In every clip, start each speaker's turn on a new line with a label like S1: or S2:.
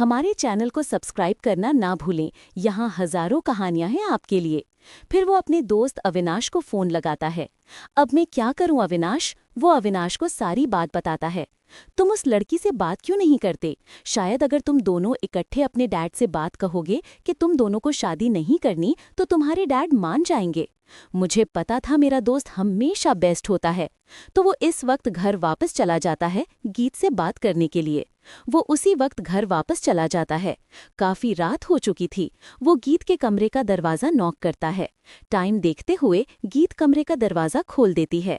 S1: हमारे चैनल को सब्सक्राइब करना ना भूलें। यहाँ हजारों कहानियां हैं आपके लिए। फिर वो अपने दोस्त अविनाश को फोन लगाता है। अब मैं क्या करूं अविनाश? वो अविनाश को सारी बात बताता है। तुम उस लड़की से बात क्यों नहीं करते? शायद अगर तुम दोनों इकट्ठे अपने डैड से बात कहोगे कि तुम दोनों को शादी नहीं करनी तो तुम्हारे डैड मान जाएंगे। मुझे पता था मेरा दोस्त हमेशा बेस्ट होता है। तो वो इस वक्त घर वापस चला जाता है गीत से बात करने के लिए। वो उसी वक्त घर वापस चला जाता है। काफी रात हो चुकी थी। वो गीत के कमरे का दरवाजा नॉक करता है। टाइम देखते हुए गीत कमरे का दरवाजा खोल देती है।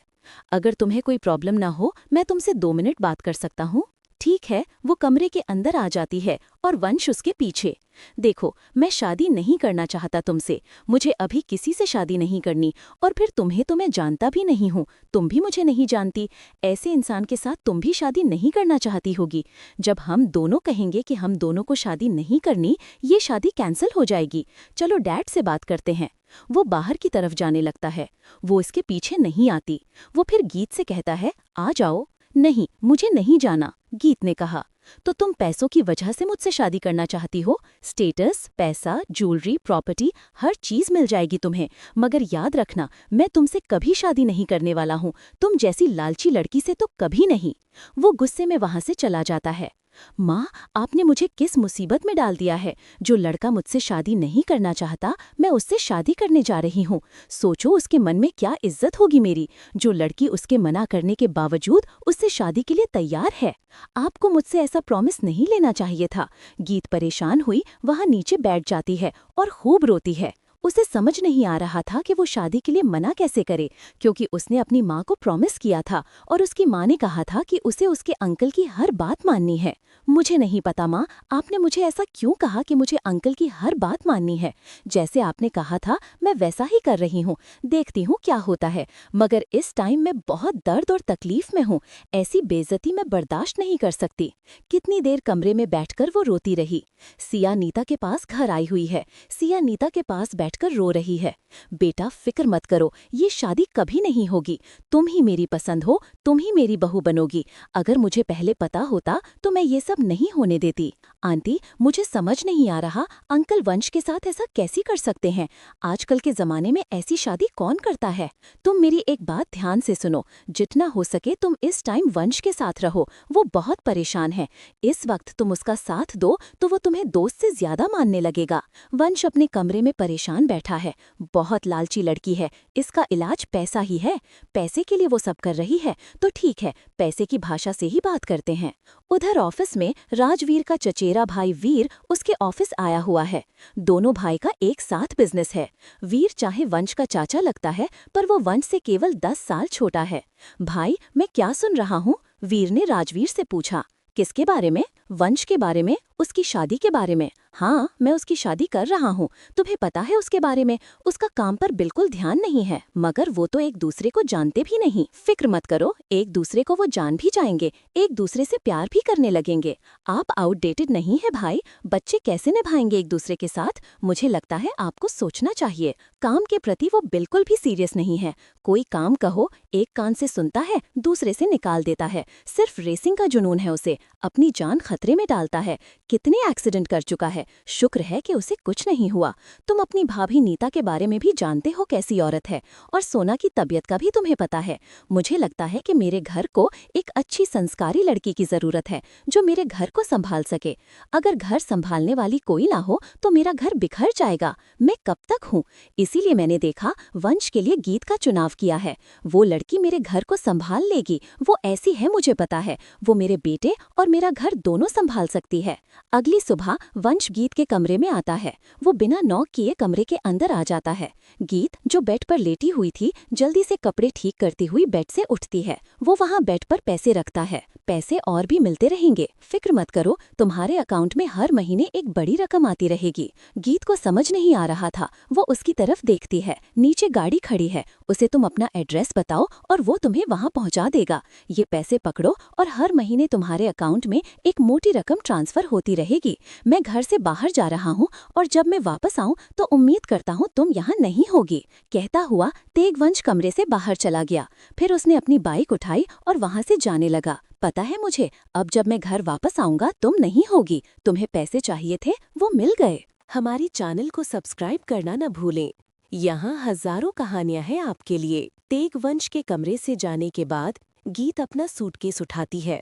S1: अगर तुम्हें कोई प्रॉब्लम ना हो, मैं तुमसे 2 मिनट बात कर सकता हूँ? ठीक है। वो कमरे के अंदर आ जाती है और वंश उसके पीछे। देखो, मैं शादी नहीं करना चाहता तुमसे। मुझे अभी किसी से शादी नहीं करनी। और फिर तुम्हें तो मैं जानता भी नहीं हूँ, तुम भी मुझे नहीं जानती। ऐसे इंसान के साथ तुम भी शादी नहीं करना चाहती होगी। जब हम दोनों कहेंगे कि हम दोनों को शादी नहीं करनी, ये शादी कैंसिल हो जाएगी। चलो डैड से बात करते हैं। वो बाहर की तरफ जाने लगता है। वो इसके पीछे नहीं आती। वो फिर गीत से कहता है, आ जाओ। नहीं, मुझे नहीं जाना, गीत ने कहा। तो तुम पैसों की वजह से मुझसे शादी करना चाहती हो? स्टेटस, पैसा, ज्वेलरी, प्रॉपर्टी, हर चीज मिल जाएगी तुम्हें। मगर याद रखना, मैं तुमसे कभी शादी नहीं करने वाला हूँ। तुम जैसी लालची लड़की से तो कभी नहीं। वो गुस्से में वहां से चला जाता है। माँ, आपने मुझे किस मुसीबत में डाल दिया है? जो लड़का मुझसे शादी नहीं करना चाहता, मैं उससे शादी करने जा रही हूँ। सोचो उसके मन में क्या इज्जत होगी मेरी। जो लड़की उसके मना करने के बावजूद उससे शादी के लिए तैयार है। आपको मुझसे ऐसा प्रॉमिस नहीं लेना चाहिए था। गीत परेशान हुई वहां नीचे बैठ जाती है और खूब रोती है। उसे समझ नहीं आ रहा था कि वो शादी के लिए मना कैसे करे, क्योंकि उसने अपनी माँ को प्रॉमिस किया था और उसकी माँ ने कहा था कि उसे उसके अंकल की हर बात माननी है। मुझे नहीं पता माँ, आपने मुझे ऐसा क्यों कहा कि मुझे अंकल की हर बात माननी है? जैसे आपने कहा था मैं वैसा ही कर रही हूँ। देखती हूँ क्या होता है। मगर इस टाइम मैं बहुत दर्द और तकलीफ में हूँ। ऐसी बेइज्जती मैं बर्दाश्त नहीं कर सकती। कितनी देर कमरे में बैठकर वो रोती रही। सिया नीता के पास घर आई हुई है। सिया नीता के पास बैठकर रो रही है। बेटा, फिक्र मत करो, ये शादी कभी नहीं होगी। तुम ही मेरी पसंद हो, तुम ही मेरी बहू बनोगी। अगर मुझे पहले पता होता तो मैं ये सब नहीं होने देती। आंटी, मुझे समझ नहीं आ रहा, अंकल वंश के साथ ऐसा कैसे कर सकते हैं? आजकल के जमाने में ऐसी शादी कौन करता है? तुम मेरी एक बात ध्यान से सुनो। जितना हो सके तुम इस टाइम वंश के साथ रहो। वो बहुत परेशान है। इस वक्त तुम उसका साथ दो तो वो तुम्हें दोस्त से ज्यादा मानने लगेगा। वंश अपने कमरे में परेशान बैठा है। बहुत लालची लड़की है। इसका इलाज पैसा ही है। पैसे के लिए वो सब कर रही है तो ठीक है, पैसे की भाषा से ही बात करते हैं। उधर ऑफिस में राजवीर का चचेरा भाई वीर उसके ऑफिस आया हुआ है। दोनों भाई का एक साथ बिजनेस है। वीर चाहे वंश का चाचा लगता है, पर वो वंश से केवल 10 साल छोटा है। भाई, मैं क्या सुन रहा हूँ? वीर ने राजवीर से पूछा। किसके बारे में? वंश के बारे में, उसकी शादी के बारे में। हाँ, मैं उसकी शादी कर रहा हूँ। तुम्हें पता है उसके बारे में? उसका काम पर बिल्कुल ध्यान नहीं है। मगर वो तो एक दूसरे को जानते भी नहीं। फिक्र मत करो, एक दूसरे को वो जान भी जाएंगे, एक दूसरे से प्यार भी करने लगेंगे। आप आउटडेटेड नहीं है भाई। बच्चे कैसे निभाएंगे एक दूसरे के साथ? मुझे लगता है आपको सोचना चाहिए। काम के प्रति वो बिल्कुल भी सीरियस नहीं है। कोई काम कहो, एक कान से सुनता है, दूसरे से निकाल देता है। सिर्फ रेसिंग का जुनून है उसे। अपनी जान खतरे में डालता है। कितने एक्सीडेंट कर चुका है। शुक्र है कि उसे कुछ नहीं हुआ। तुम अपनी भाभी नीता के बारे में भी जानते हो कैसी औरत है, और सोना की तबीयत का भी तुम्हें पता है। मुझे लगता है कि मेरे घर को एक अच्छी संस्कारी लड़की की जरूरत है, जो मेरे घर को संभाल सके। अगर घर संभालने वाली कोई ना हो तो मेरा घर बिखर जाएगा। मैं कब तक हूँ? इसीलिए मैंने देखा वंश के लिए गीत का चुनाव किया है। वो लड़की मेरे घर को संभाल लेगी। वो ऐसी है, मुझे पता है। वो मेरे बेटे और मेरा घर दोनों संभाल सकती है। अगली सुबह वंश गीत के कमरे में आता है। वो बिना नॉक किए कमरे के अंदर आ जाता है। गीत, जो बेड पर लेटी हुई थी, जल्दी से कपड़े ठीक करती हुई बेड से उठती है। वो वहाँ बेड पर पैसे रखता है। पैसे और भी मिलते रहेंगे, फिक्र मत करो। तुम्हारे अकाउंट में हर महीने एक बड़ी रकम आती रहेगी। गीत को समझ नहीं आ रहा था। वो उसकी तरफ देखती है। नीचे गाड़ी खड़ी है। उसे तुम अपना एड्रेस बताओ और वो तुम्हें वहाँ पहुँचा देगा। ये पैसे पकड़ो और हर महीने तुम्हारे अकाउंट में एक मोटी रकम ट्रांसफर होती रहेगी। मैं घर से बाहर जा रहा हूँ और जब मैं वापस आऊँ तो उम्मीद करता हूँ तुम यहाँ नहीं होगी। कहता हुआ तेगवंश कमरे से बाहर चला गया। फिर उसने अपनी बाइक उठाई और वहाँ से जाने लगा। पता है मुझे, अब जब मैं घर वापस आऊंगा तुम नहीं होगी। तुम्हें पैसे चाहिए थे, वो मिल गए। हमारी चैनल को सब्सक्राइब करना न भूलें। यहाँ हजारों कहानियां हैं आपके लिए। तेगवंश के कमरे से जाने के बाद गीत अपना सूटकेस उठाती है।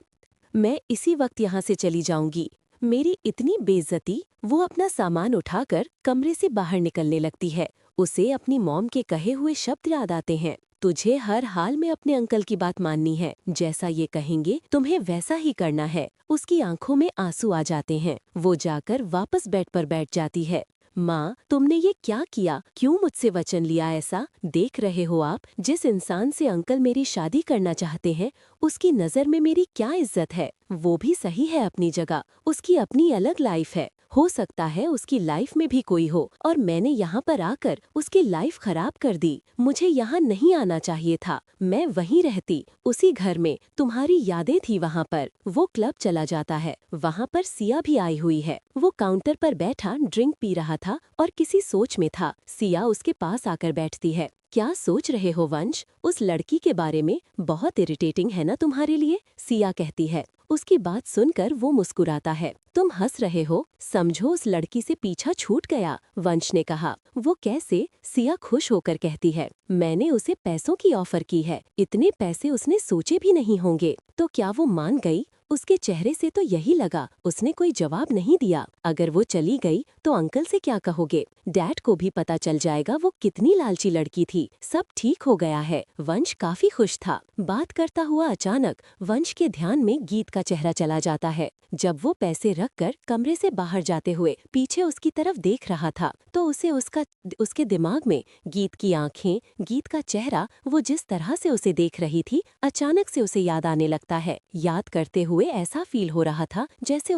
S1: मैं इसी वक्त यहाँ से चली जाऊंगी। मेरी इतनी बेइज्जती। वो अपना सामान उठाकर कमरे से बाहर निकलने लगती है। उसे अपनी मॉम के कहे हुए शब्द याद आते हैं, तुझे हर हाल में अपने अंकल की बात माननी है, जैसा ये कहेंगे तुम्हें वैसा ही करना है। उसकी आंखों में आंसू आ जाते हैं। वो जाकर वापस बेड पर बैठ जाती है। माँ, तुमने ये क्या किया? क्यों मुझसे वचन लिया? ऐसा देख रहे हो आप, जिस इंसान से अंकल मेरी शादी करना चाहते हैं, उसकी नज़र में मेरी क्या इज्जत है? वो भी सही है अपनी जगह, उसकी अपनी अलग लाइफ है। हो सकता है उसकी लाइफ में भी कोई हो, और मैंने यहाँ पर आकर उसकी लाइफ खराब कर दी। मुझे यहाँ नहीं आना चाहिए था। मैं वहीं रहती, उसी घर में। तुम्हारी यादें थी वहाँ पर। वो क्लब चला जाता है। वहाँ पर सिया भी आई हुई है। वो काउंटर पर बैठा ड्रिंक पी रहा था और किसी सोच में था। सिया उसके पास आकर बैठती है। क्या सोच रहे हो वंश? उस लड़की के बारे में? बहुत इरिटेटिंग है ना तुम्हारे लिए? सिया कहती है। उसकी बात सुनकर वो मुस्कुराता है। तुम हंस रहे हो? समझो उस लड़की से पीछा छूट गया, वंश ने कहा। वो कैसे? सिया खुश होकर कहती है। मैंने उसे पैसों की ऑफर की है। इतने पैसे उसने सोचे भी नहीं होंगे। तो क्या वो मान गई? उसके चेहरे से तो यही लगा। उसने कोई जवाब नहीं दिया। अगर वो चली गई तो अंकल से क्या कहोगे? डैड को भी पता चल जाएगा वो कितनी लालची लड़की थी। सब ठीक हो गया है। वंश काफी खुश था। बात करता हुआ अचानक वंश के ध्यान में गीत का चेहरा चला जाता है। जब वो पैसे रखकर कमरे से बाहर जाते हुए पीछे उसकी तरफ देख रहा था, तो उसके दिमाग में गीत की आंखें, गीत का चेहरा, वो जिस तरह से उसे देख रही थी, अचानक से उसे याद आने लगता है। याद करते हुए ऐसा फील हो रहा था जैसे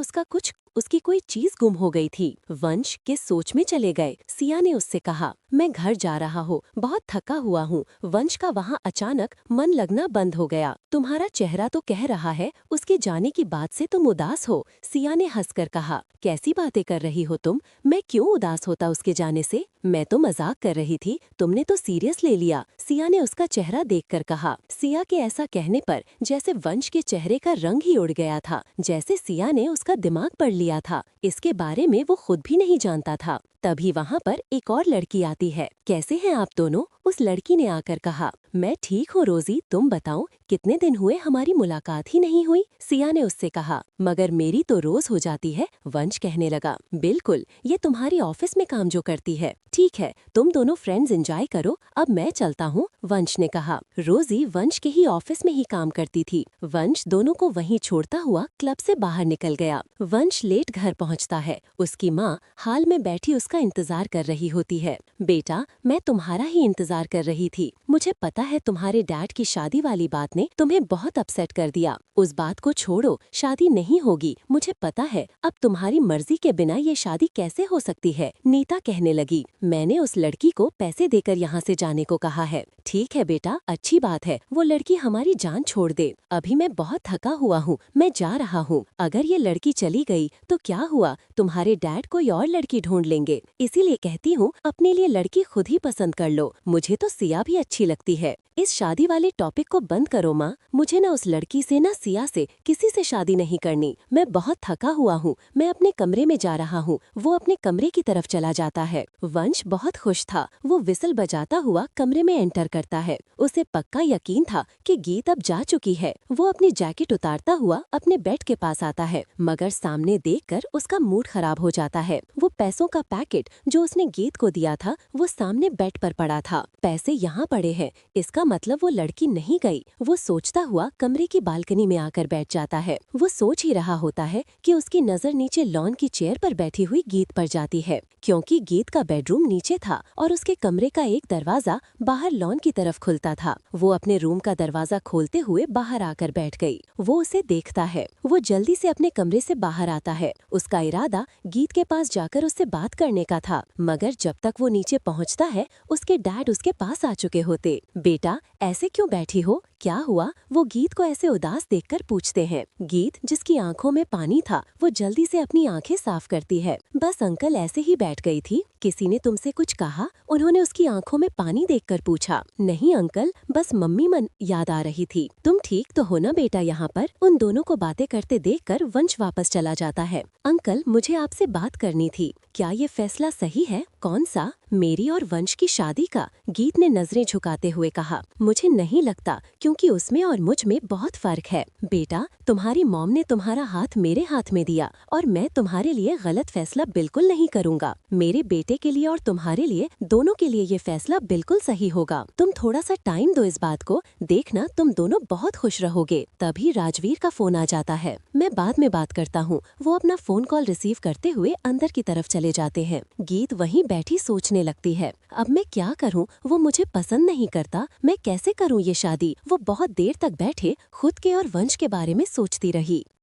S1: उसकी कोई चीज गुम हो गई थी। वंश किस सोच में चले गए? सिया ने उससे कहा, मैं घर जा रहा हूँ, बहुत थका हुआ हूँ। वंश का वहाँ अचानक मन लगना बंद हो गया। तुम्हारा चेहरा तो कह रहा है उसके जाने की बात से तुम उदास हो। सिया ने हंसकर कहा, कैसी बातें कर रही हो तुम? मैं क्यों उदास होता उसके जाने से? मैं तो मजाक कर रही थी, तुमने तो सीरियस ले लिया। सिया ने उसका चेहरा देखकर कहा। सिया के ऐसा कहने पर जैसे वंश के चेहरे का रंग ही उड़ गया था, जैसे सिया ने उसका दिमाग पढ़ लिया था। इसके बारे में वो खुद भी नहीं जानता था। तभी वहाँ पर एक और लड़की आती है। कैसे हैं आप दोनों? उस लड़की ने आकर कहा। मैं ठीक हूँ रोजी, तुम बताओ, कितने दिन हुए हमारी मुलाकात ही नहीं हुई। सिया ने उससे कहा, मगर मेरी तो रोज हो जाती है। वंश कहने लगा, बिल्कुल, ये तुम्हारी ऑफिस में काम जो करती है। ठीक है, तुम दोनों फ्रेंड्स एंजॉय करो, अब मैं चलता हूँ, वंश ने कहा। रोजी वंश के ही ऑफिस में ही काम करती थी। वंश दोनों को वहीं छोड़ता हुआ क्लब से बाहर निकल गया। वंश लेट घर पहुँचता है। उसकी माँ हाल में बैठी उसका इंतजार कर रही होती है। बेटा, मैं तुम्हारा ही इंतजार कर रही थी। मुझे पता है तुम्हारे डैड की शादी वाली बात ने तुम्हें बहुत अपसेट कर दिया। उस बात को छोड़ो, शादी नहीं होगी, मुझे पता है। अब तुम्हारी मर्जी के बिना ये शादी कैसे हो सकती है? नीता कहने लगी। मैंने उस लड़की को पैसे देकर यहाँ से जाने को कहा है। ठीक है बेटा, अच्छी बात है, वो लड़की हमारी जान छोड़ दे। अभी मैं बहुत थका हुआ हूँ, मैं जा रहा हूँ। अगर ये लड़की चली गई तो क्या हुआ? तुम्हारे डैड कोई और लड़की ढूंढ लेंगे। इसीलिए कहती हूँ, अपने लिए लड़की खुद ही पसंद कर लो। मुझे तो सिया भी अच्छी लगती है। इस शादी वाले टॉपिक को बंद करो माँ। मुझे न उस लड़की से न सिया से किसी से शादी नहीं करनी। मैं बहुत थका हुआ हूँ, मैं अपने कमरे में जा रहा हूँ। वो अपने कमरे की तरफ चला जाता है। वंश बहुत खुश था। वो विसल बजाता हुआ कमरे में एंटर करता है। उसे पक्का यकीन था कि गीत अब जा चुकी है। वो अपनी जैकेट उतारता हुआ अपने बेड के पास आता है, मगर सामने देखकर उसका मूड खराब हो जाता है। वो पैसों का पैकेट जो उसने गीत को दिया था, वो सामने बेड पर पड़ा था। पैसे यहाँ पड़े हैं, इसका मतलब वो लड़की नहीं गई। वो सोचता हुआ कमरे की बालकनी में आकर बैठ जाता है। वो सोच ही रहा होता है कि उसकी नजर नीचे लॉन की चेयर पर बैठी हुई गीत पर जाती है, क्योंकि गीत का बेडरूम नीचे था और उसके कमरे का एक दरवाजा बाहर लॉन की तरफ खुलता था। वो अपने रूम का दरवाजा खोलते हुए बाहर आकर बैठ गई। वो उसे देखता है। वो जल्दी से अपने कमरे से बाहर आता है। उसका इरादा गीत के पास जाकर उससे बात करने का था, मगर जब तक वो नीचे पहुंचता है, उसके डैड उसके पास आ चुके होते। बेटा, ऐसे क्यों बैठी हो?
S2: क्या हुआ, वो गीत को ऐसे उदास देखकर पूछते हैं। गीत, जिसकी आंखों में पानी था, वो जल्दी से अपनी आंखें साफ करती है। बस अंकल ऐसे ही बैठ गई थी। किसी ने तुमसे कुछ कहा? उन्होंने उसकी आंखों में पानी देखकर पूछा। नहीं अंकल, बस मम्मी मन याद आ रही थी। तुम ठीक तो हो ना बेटा यहाँ पर? उन दोनों को बातें करते देखकर वंश वापस चला जाता है। अंकल, मुझे आपसे बात करनी थी। क्या ये फैसला सही है? कौन सा? मेरी और वंश की शादी का? गीत ने नजरें झुकाते हुए कहा। मुझे नहीं लगता, क्योंकि उसमें और मुझ में बहुत फर्क है। बेटा, तुम्हारी मॉम ने तुम्हारा हाथ मेरे हाथ में दिया और मैं तुम्हारे लिए गलत फैसला बिल्कुल नहीं करूंगा। मेरे बेटे के लिए और तुम्हारे लिए, दोनों के लिए ये फैसला बिल्कुल सही होगा। तुम थोड़ा सा टाइम दो इस बात को, देखना तुम दोनों बहुत खुश रहोगे। तभी राजवीर का फोन आ जाता है। मैं बाद में बात करता हूँ। वो अपना फोन कॉल रिसीव करते हुए अंदर की तरफ चले जाते हैं। गीत वहीं बैठी सोचने लगती है, अब मैं क्या करूँ? वो मुझे पसंद नहीं करता, मैं कैसे करूँ ये शादी? वो बहुत देर तक बैठे खुद के और वंश के बारे में सोचती रही।